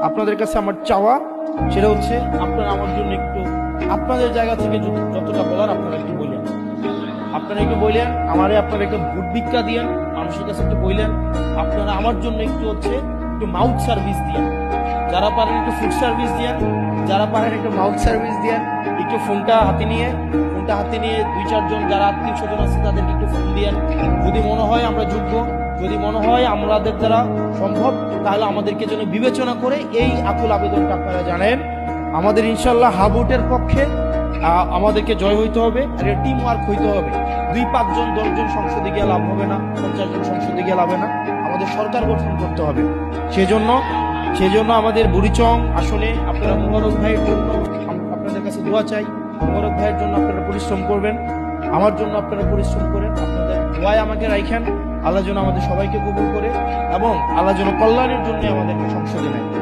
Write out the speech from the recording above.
আপনাদের কাছে আমার চাওয়া সেটা হচ্ছে আপনারা আমার জন্য একটু আপনাদের জায়গা থেকে যতটা বলার আপনারা একটু বললেন, আপনারা একটু বললেন আমারে, আপনারা একটু ভোট ভিক্ষা দিয়েন, মানুষের কাছে একটু বললেন আপনারা আমার জন্য একটু একটু মাউথ সার্ভিস দিয়েন, যারা পারেন একটু ফুড সার্ভিস দিয়েন, যারা পারেন একটু মাউথ সার্ভিস দিয়েন, একটু ফোনটা হাতে নিয়ে 2-4 জন যারা আত্মীয় স্বজন আছে তাদেরকে একটু ফোন দিয়েন। যদি মনে হয় আমরা যোগ্য, যদি মনে হয় আমাদের দ্বারা সম্ভব, তাহলে আমাদেরকে যেন বিবেচনা করে এই আকুল আবেদনটা আপনারা জানেন। আমাদের ইনশাল্লাহ হাবুটের পক্ষে আমাদেরকে জয় হইতে হবে, আর টিম ওয়ার্ক হইতে হবে। 2-5 জন 10 জন সংসদে গিয়ে লাভ হবে না, 50 জন সংসদে গিয়ে লাভ হবে না, আমাদের সরকার গঠন করতে হবে। সেজন্য আমাদের বুড়িচং আসলে আপনারা মোবারক ভাইয়ের জন্য আপনাদের কাছে দোয়া চাই। মোবারক ভাইয়ের জন্য আপনারা পরিশ্রম করবেন, আমার জন্য আপনারা পরিশ্রম করেন, আপনাদের দোয়ায় আমাকে রাখেন। আল্লাহ যেন আমাদের সবাইকে কবুল করে এবং আল্লাহ যেন কল্যাণের জন্য আমাদেরকে সংসদে নেয়।